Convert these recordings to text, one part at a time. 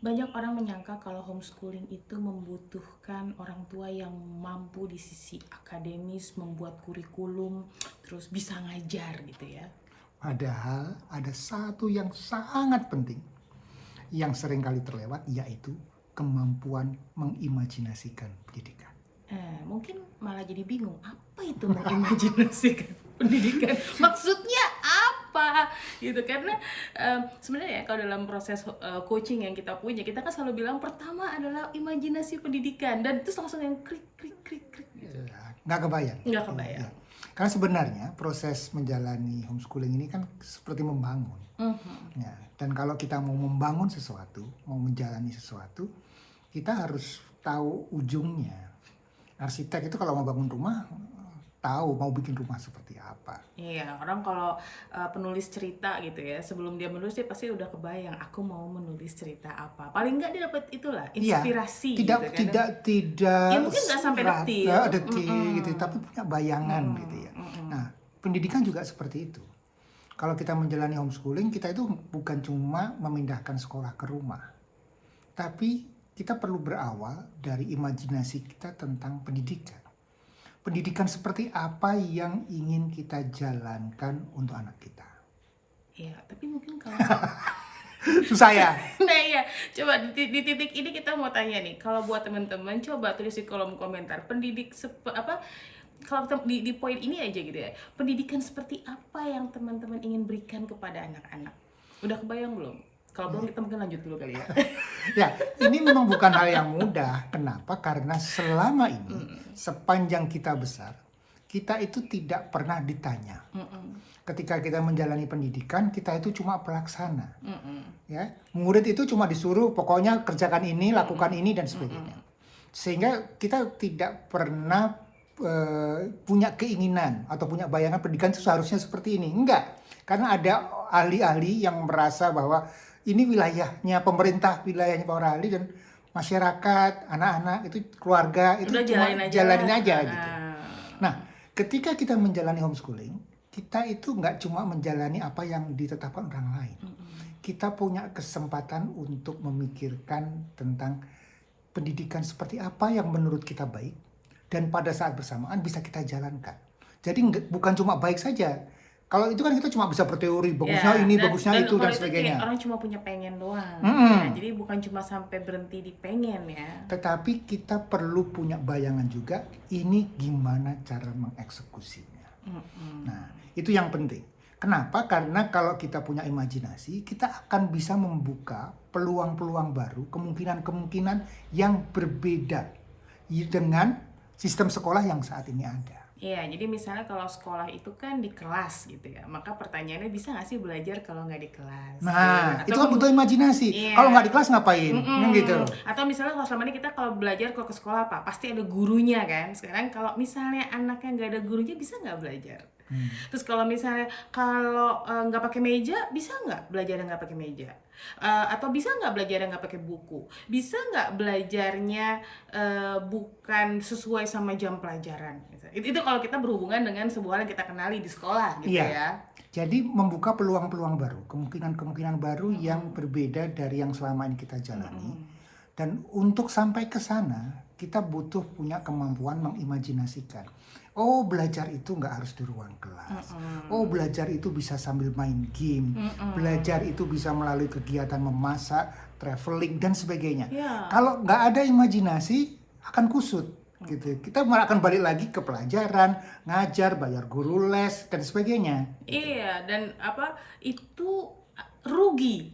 Banyak orang menyangka kalau homeschooling itu membutuhkan orang tua yang mampu di sisi akademis, membuat kurikulum, terus bisa ngajar gitu ya. Padahal ada satu yang sangat penting yang sering kali terlewat, yaitu kemampuan mengimajinasikan pendidikan. Mungkin malah jadi bingung, apa itu mengimajinasikan pendidikan? Maksudnya apa? Gitu karena sebenarnya ya kalau dalam proses coaching yang kita punya, kita kan selalu bilang pertama adalah imajinasi pendidikan dan itu langsung yang klik klik klik klik gitu. Nggak kebayang. Nggak Iya, kebayang. iya. Karena sebenarnya proses menjalani homeschooling ini kan seperti membangun. Ya, dan kalau kita mau membangun sesuatu, mau menjalani sesuatu, kita harus tahu ujungnya. Arsitek itu kalau mau bangun rumah, tahu mau bikin rumah seperti apa. Iya, orang kalau penulis cerita gitu ya, sebelum dia menulis dia pasti udah kebayang aku mau menulis cerita apa. Paling nggak dia dapat itulah Iya, inspirasi tidak gitu kan. tidak tidak Ya mungkin nggak sampai detil. detil gitu, tapi punya bayangan gitu ya. Nah, pendidikan juga seperti itu. Kalau kita menjalani homeschooling, kita itu bukan cuma memindahkan sekolah ke rumah, tapi kita perlu berawal dari imajinasi kita tentang pendidikan. Pendidikan seperti apa yang ingin kita jalankan untuk anak kita. Iya, tapi mungkin kalau Susah ya? nah iya, coba di titik ini kita mau tanya nih, kalau buat teman-teman coba tulis di kolom komentar kalau di poin ini aja gitu ya, pendidikan seperti apa yang teman-teman ingin berikan kepada anak-anak. Udah kebayang belum? Kalau belum kita mungkin lanjut dulu kali ya. Ya, ini memang bukan hal yang mudah. Kenapa? Karena selama ini, sepanjang kita besar, kita itu tidak pernah ditanya. Ketika kita menjalani pendidikan, kita itu cuma pelaksana. Ya, murid itu cuma disuruh, pokoknya kerjakan ini, lakukan ini, dan sebagainya. Sehingga kita tidak pernah punya keinginan atau punya bayangan pendidikan itu seharusnya seperti ini. Enggak. Karena ada ahli-ahli yang merasa bahwa ini wilayahnya pemerintah, wilayahnya para ahli, dan masyarakat, anak-anak itu keluarga itu Udah cuma jalanin aja Ah. gitu. Nah, ketika kita menjalani homeschooling, kita itu nggak cuma menjalani apa yang ditetapkan orang lain. Kita punya kesempatan untuk memikirkan tentang pendidikan seperti apa yang menurut kita baik, dan pada saat bersamaan bisa kita jalankan. Jadi bukan cuma baik saja. Kalau itu kan kita cuma bisa berteori, bagusnya Ya, ini, bagusnya itu, kalau dan sebagainya. kayak orang cuma punya pengen doang. Ya, jadi bukan cuma sampai berhenti di pengen ya. Tetapi kita perlu punya bayangan juga, ini gimana cara mengeksekusinya. Nah, itu yang penting. Kenapa? Karena kalau kita punya imajinasi, kita akan bisa membuka peluang-peluang baru, kemungkinan-kemungkinan yang berbeda dengan sistem sekolah yang saat ini ada. Iya, jadi misalnya kalau sekolah itu kan di kelas gitu ya, maka pertanyaannya bisa nggak sih belajar kalau nggak di kelas? Nah, Gitu. itu kan butuh imajinasi. Iya. Kalau nggak di kelas ngapain? Gitu. Atau misalnya kalau selama ini kita kalau belajar kalau ke sekolah apa? Pasti ada gurunya kan. Sekarang kalau misalnya anaknya nggak ada gurunya bisa nggak belajar? Terus kalau misalnya kalau nggak pakai meja, bisa nggak belajar nggak pakai meja? Atau bisa nggak belajar nggak pakai buku? Bisa nggak belajarnya bukan sesuai sama jam pelajaran? Itu kalau kita berhubungan dengan sebuah hal yang kita kenali di sekolah gitu Iya. ya. Jadi membuka peluang-peluang baru, kemungkinan-kemungkinan baru yang berbeda dari yang selama ini kita jalani. Dan untuk sampai ke sana, kita butuh punya kemampuan mengimajinasikan. Oh, belajar itu nggak harus di ruang kelas. Oh, belajar itu bisa sambil main game. Belajar itu bisa melalui kegiatan memasak, traveling, dan sebagainya. Ya. Kalau nggak ada imajinasi, akan kusut. Gitu. Kita malah akan balik lagi ke pelajaran, ngajar, bayar guru les, dan sebagainya. Iya, dan itu rugi.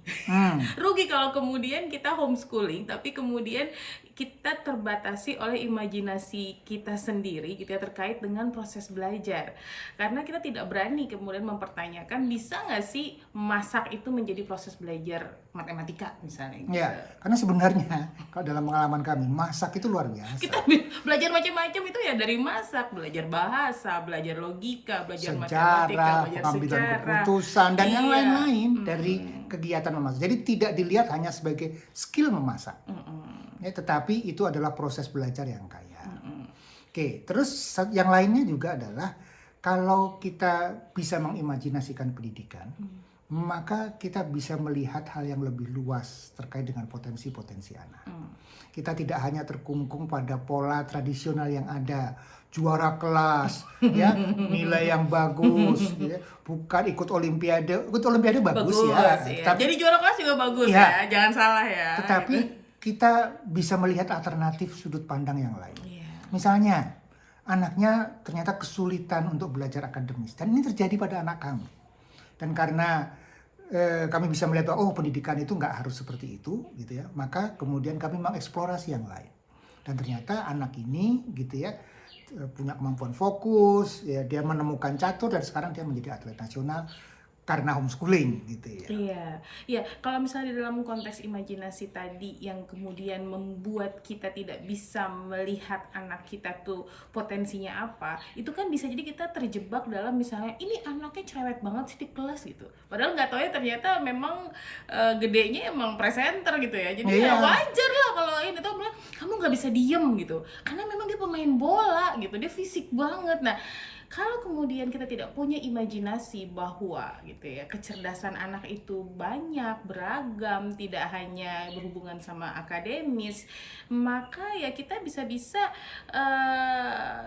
Rugi kalau kemudian kita homeschooling tapi kemudian kita terbatasi oleh imajinasi kita sendiri gitu ya terkait dengan proses belajar. Karena kita tidak berani kemudian mempertanyakan bisa nggak sih masak itu menjadi proses belajar matematika misalnya gitu. Ya, karena sebenarnya kalau dalam pengalaman kami, masak itu luar biasa. Kita belajar macam-macam itu ya dari masak, belajar bahasa, belajar logika, belajar matematika, Sejarah, belajar pengambilan sejarah. keputusan, dan yang Iya. lain-lain dari kegiatan memasak. Jadi tidak dilihat hanya sebagai skill memasak. Ya, tetapi itu adalah proses belajar yang kaya. Oke, terus yang lainnya juga adalah kalau kita bisa mengimajinasikan pendidikan, maka kita bisa melihat hal yang lebih luas terkait dengan potensi-potensi anak. Kita tidak hanya terkungkung pada pola tradisional yang ada, juara kelas, ya, nilai yang bagus, ya. Bukan ikut olimpiade bagus ya. Tapi, jadi juara kelas juga bagus ya, jangan salah ya. Tetapi kita bisa melihat alternatif sudut pandang yang lain. Iya. Misalnya, anaknya ternyata kesulitan untuk belajar akademis, dan ini terjadi pada anak kami. Dan karena kami bisa melihat bahwa pendidikan itu nggak harus seperti itu, gitu ya. Maka kemudian kami mengeksplorasi yang lain. Dan ternyata anak ini, gitu ya, punya kemampuan fokus, ya, dia menemukan catur dan sekarang dia menjadi atlet nasional karena homeschooling, gitu ya. Iya. Kalau misalnya di dalam konteks imajinasi tadi yang kemudian membuat kita tidak bisa melihat anak kita tuh potensinya apa, itu kan bisa jadi kita terjebak dalam misalnya ini anaknya cerewet banget sih di kelas gitu. Padahal nggak tahu ya ternyata memang gedenya emang presenter gitu ya. Jadi ya wajar lah kalau ini tuh kamu nggak bisa diem gitu. Karena memang dia pemain bola gitu, dia fisik banget. Nah, kalau kemudian kita tidak punya imajinasi bahwa gitu ya kecerdasan anak itu banyak, beragam, tidak hanya berhubungan sama akademis, maka ya kita bisa-bisa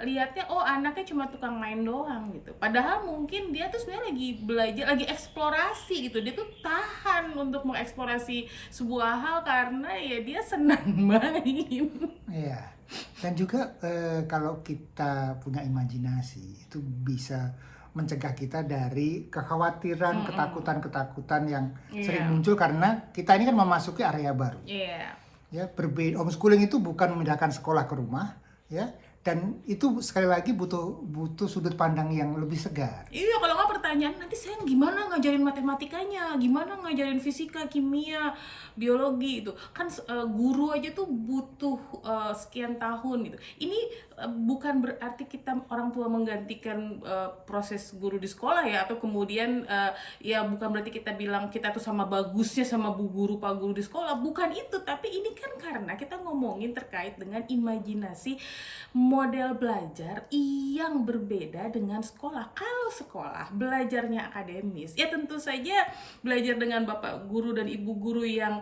lihatnya oh anaknya cuma tukang main doang gitu. Padahal mungkin dia tuh sebenarnya lagi belajar, lagi eksplorasi gitu. Dia tuh tahan untuk mengeksplorasi sebuah hal karena ya dia senang main. Iya. Dan juga kalau kita punya imajinasi itu bisa mencegah kita dari kekhawatiran, ketakutan-ketakutan yang sering muncul karena kita ini kan memasuki area baru. Ya, berbeda. Homeschooling itu bukan memindahkan sekolah ke rumah, ya. Dan itu sekali lagi butuh sudut pandang yang lebih segar. Iya, kalau nggak pertanyaan nanti saya gimana ngajarin matematikanya, gimana ngajarin fisika, kimia, biologi itu kan guru aja tuh butuh sekian tahun gitu. Ini bukan berarti kita orang tua menggantikan proses guru di sekolah ya, atau kemudian ya bukan berarti kita bilang kita tuh sama bagusnya sama bu guru pak guru di sekolah, bukan itu. Tapi ini kan karena kita ngomongin terkait dengan imajinasi model belajar yang berbeda dengan sekolah. Kalau sekolah belajarnya akademis, ya tentu saja belajar dengan bapak guru dan ibu guru yang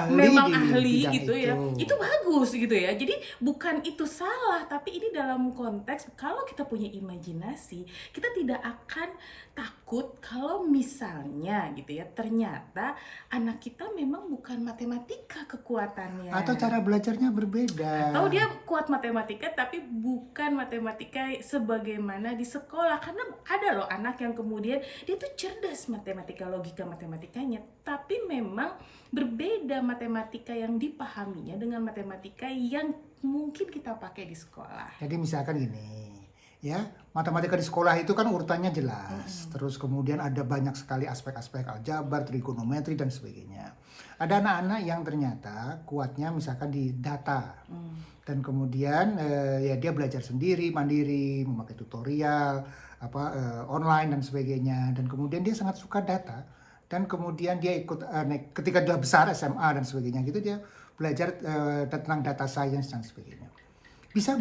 memang ahli gitu ya, itu bagus gitu ya. Jadi bukan itu salah, tapi ini dalam konteks kalau kita punya imajinasi, kita tidak akan takut kalau misalnya gitu ya ternyata anak kita memang bukan matematika kekuatannya, atau cara belajarnya berbeda, atau dia kuat matematika tapi bukan matematika sebagaimana di sekolah. Karena ada loh anak yang kemudian dia tuh cerdas matematika, logika matematikanya, tapi memang berbeda matematika yang dipahaminya dengan matematika yang mungkin kita pakai di sekolah. Jadi misalkan gini, ya, matematika di sekolah itu kan urutannya jelas. Terus kemudian ada banyak sekali aspek-aspek aljabar, trigonometri dan sebagainya. Ada anak-anak yang ternyata kuatnya misalkan di data. Dan kemudian ya dia belajar sendiri, mandiri, memakai tutorial, online dan sebagainya. Dan kemudian dia sangat suka data. Dan kemudian dia ikut ketika dia besar SMA dan sebagainya gitu, dia belajar tentang data science dan sebagainya. Bisa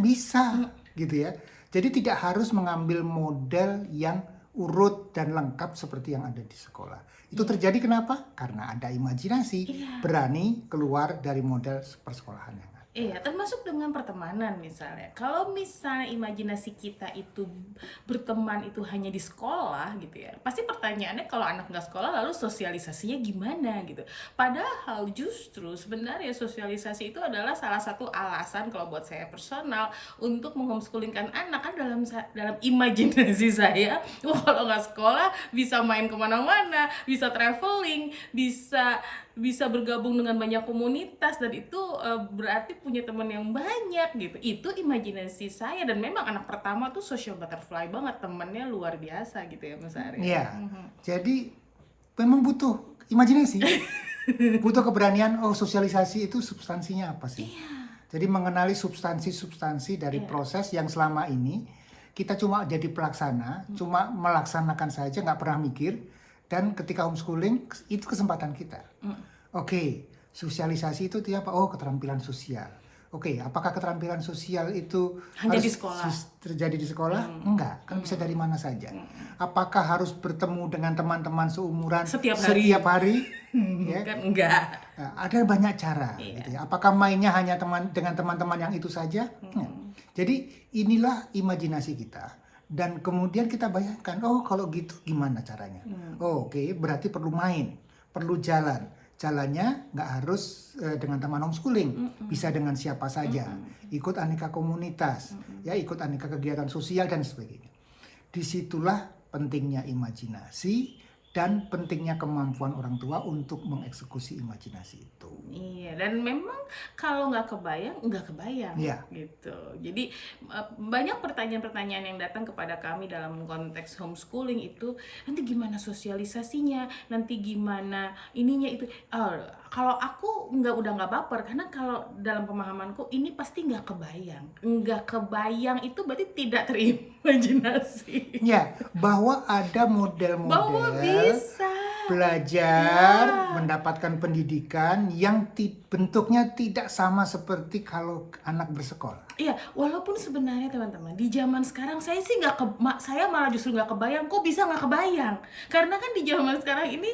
gitu ya. Jadi tidak harus mengambil model yang urut dan lengkap seperti yang ada di sekolah. Itu terjadi kenapa? Karena ada imajinasi, berani keluar dari model persekolahan yang ada. Iya, termasuk dengan pertemanan misalnya. Kalau misalnya imajinasi kita itu berteman itu hanya di sekolah gitu ya, pasti pertanyaannya kalau anak nggak sekolah lalu sosialisasinya gimana gitu. Padahal justru sebenarnya sosialisasi itu adalah salah satu alasan kalau buat saya personal untuk menghomeschoolingkan anak. Kan dalam imajinasi saya, kalau nggak sekolah bisa main kemana-mana, bisa traveling, bisa bergabung dengan banyak komunitas, dan itu berarti punya teman yang banyak gitu. Itu imajinasi saya, dan memang anak pertama tuh social butterfly banget, temennya luar biasa gitu ya Mas Ari. Iya. Jadi memang butuh imajinasi. Butuh keberanian. Sosialisasi itu substansinya apa sih? Jadi mengenali substansi dari proses yang selama ini kita cuma jadi pelaksana, cuma melaksanakan saja, nggak pernah mikir. Dan ketika homeschooling itu kesempatan kita. Oke, sosialisasi itu apa? Keterampilan sosial. Oke, apakah keterampilan sosial itu Hanya harus di sekolah. terjadi di sekolah? Enggak, kan bisa dari mana saja. Apakah harus bertemu dengan teman-teman seumuran Setiap hari? Ya, Kan enggak. ada banyak cara, Iya. gitu ya. Apakah mainnya hanya dengan teman-teman yang itu saja? Enggak. Jadi inilah imajinasi kita. Dan kemudian kita bayangkan, oh kalau gitu gimana caranya? Oh, oke, berarti perlu main, perlu jalan. Jalannya nggak harus dengan teman homeschooling, bisa dengan siapa saja. Ikut aneka komunitas, ya ikut aneka kegiatan sosial dan sebagainya. Disitulah pentingnya imajinasi dan pentingnya kemampuan orang tua untuk mengeksekusi imajinasi itu. Iya, dan memang kalau nggak kebayang Iya. gitu. Jadi banyak pertanyaan-pertanyaan yang datang kepada kami dalam konteks homeschooling itu, nanti gimana sosialisasinya, nanti gimana ininya itu. Kalau aku udah nggak baper, karena kalau dalam pemahamanku ini pasti nggak kebayang itu berarti tidak terimajinasi. Ya, bahwa ada Bahwa model-model bisa. belajar, mendapatkan pendidikan yang bentuknya tidak sama seperti kalau anak bersekolah. Iya, walaupun sebenarnya teman-teman di zaman sekarang saya sih saya malah justru nggak kebayang. Kok bisa nggak kebayang? Karena kan di zaman sekarang ini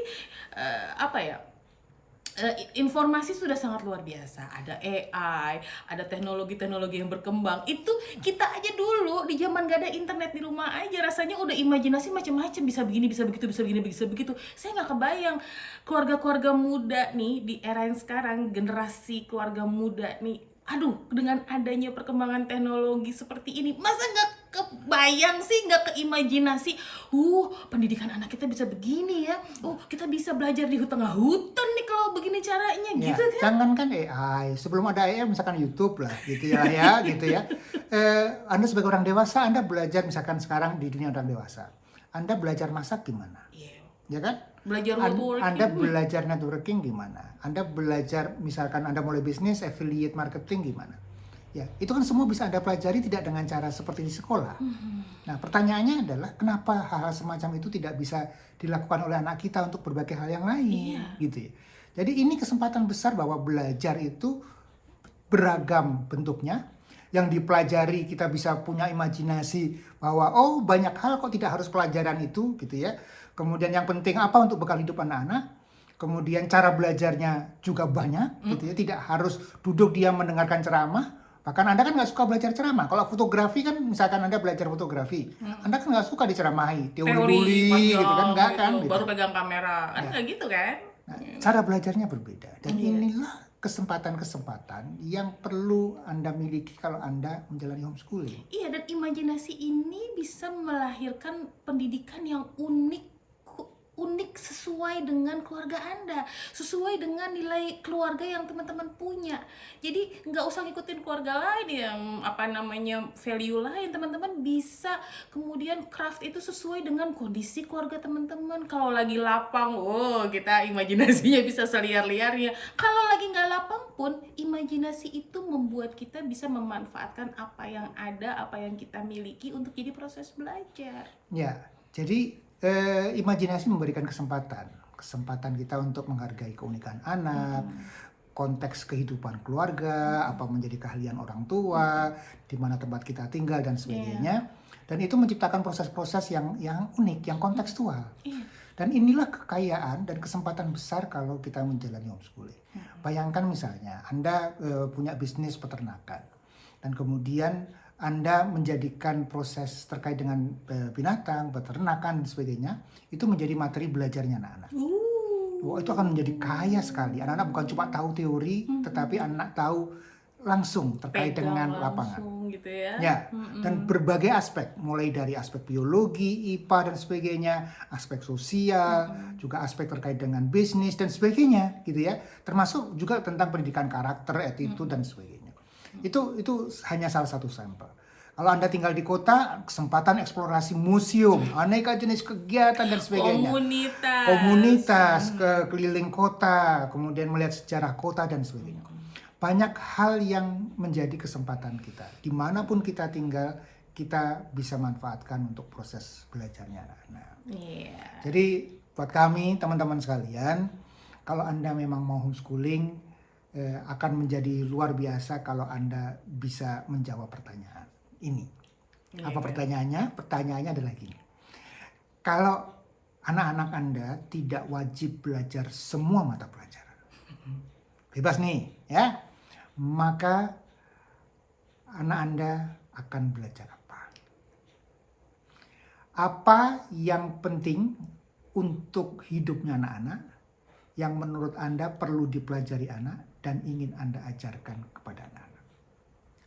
informasi sudah sangat luar biasa. Ada AI, ada teknologi-teknologi yang berkembang. Itu kita aja dulu di zaman gak ada internet di rumah aja rasanya udah imajinasi macam-macam, bisa begini, bisa begitu, bisa begini, bisa begitu. Saya nggak kebayang keluarga-keluarga muda nih di era yang sekarang, generasi keluarga muda nih. Aduh, dengan adanya perkembangan teknologi seperti ini, masa nggak kebayang sih, nggak keimajinasi, pendidikan anak kita bisa begini ya, kita bisa belajar di tengah hutan nih kalau begini caranya, Ya, gitu kan? jangankan AI, sebelum ada AI misalkan YouTube lah, gitu ya, gitu ya. Anda sebagai orang dewasa, Anda belajar misalkan sekarang di dunia orang dewasa, Anda belajar masak gimana, Iya. ya kan? Belajar networking. Anda belajar networking gimana? Anda belajar misalkan Anda mulai bisnis, affiliate marketing gimana? Ya, itu kan semua bisa Anda pelajari tidak dengan cara seperti di sekolah. Nah, pertanyaannya adalah kenapa hal-hal semacam itu tidak bisa dilakukan oleh anak kita untuk berbagai hal yang lain, gitu ya. Jadi ini kesempatan besar bahwa belajar itu beragam bentuknya. Yang dipelajari kita bisa punya imajinasi bahwa banyak hal kok tidak harus pelajaran itu, gitu ya. Kemudian yang penting apa untuk bekal hidup anak-anak. Kemudian cara belajarnya juga banyak, gitu ya. Tidak harus duduk diam mendengarkan ceramah. Bahkan Anda kan nggak suka belajar ceramah. Kalau fotografi kan, misalkan Anda belajar fotografi, Anda kan nggak suka diceramahi, teori panjang, gitu kan, nggak kan? gitu. Baru pegang kamera, kan nggak gitu kan? Nah, cara belajarnya berbeda. Dan inilah kesempatan-kesempatan yang perlu Anda miliki kalau Anda menjalani homeschooling. Iya, dan imajinasi ini bisa melahirkan pendidikan yang unik sesuai dengan keluarga Anda, sesuai dengan nilai keluarga yang teman-teman punya. Jadi nggak usah ngikutin keluarga lain yang value lain. Teman-teman bisa kemudian craft itu sesuai dengan kondisi keluarga teman-teman. Kalau lagi lapang, kita imajinasinya bisa seliar-liarnya. Kalau lagi nggak lapang pun, imajinasi itu membuat kita bisa memanfaatkan apa yang ada, apa yang kita miliki untuk jadi proses belajar. Ya, jadi imajinasi memberikan kesempatan kita untuk menghargai keunikan anak, konteks kehidupan keluarga, apa menjadi keahlian orang tua, di mana tempat kita tinggal dan sebagainya. Dan itu menciptakan proses-proses yang unik, yang kontekstual. Dan inilah kekayaan dan kesempatan besar kalau kita menjalani homeschooling. Bayangkan misalnya Anda punya bisnis peternakan dan kemudian Anda menjadikan proses terkait dengan binatang, peternakan dan sebagainya itu menjadi materi belajarnya anak-anak. Itu akan menjadi kaya sekali. Anak-anak bukan cuma tahu teori, tetapi anak tahu langsung terkait dengan lapangan. Gitu ya. Ya, dan berbagai aspek, mulai dari aspek biologi, IPA dan sebagainya, aspek sosial, juga aspek terkait dengan bisnis dan sebagainya, gitu ya. Termasuk juga tentang pendidikan karakter, attitude dan sebagainya. Itu hanya salah satu sampel. Kalau Anda tinggal di kota, kesempatan eksplorasi museum, aneka jenis kegiatan dan sebagainya. Komunitas, keliling kota, kemudian melihat sejarah kota dan sebagainya. Banyak hal yang menjadi kesempatan kita. Dimanapun kita tinggal, kita bisa manfaatkan untuk proses belajarnya anak-anak. Jadi buat kami, teman-teman sekalian, kalau Anda memang mau homeschooling, akan menjadi luar biasa kalau Anda bisa menjawab pertanyaan ini. Apa pertanyaannya? Pertanyaannya adalah gini. Kalau anak-anak Anda tidak wajib belajar semua mata pelajaran, bebas nih ya, maka anak Anda akan belajar apa? Apa yang penting untuk hidupnya anak-anak yang menurut Anda perlu dipelajari anak dan ingin Anda ajarkan kepada anak-anak?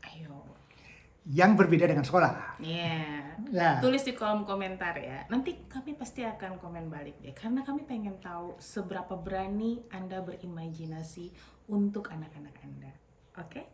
Ayo. Yang berbeda dengan sekolah. Ya. Tulis di kolom komentar ya. Nanti kami pasti akan komen balik deh. Karena kami pengen tahu seberapa berani Anda berimajinasi untuk anak-anak Anda. Oke?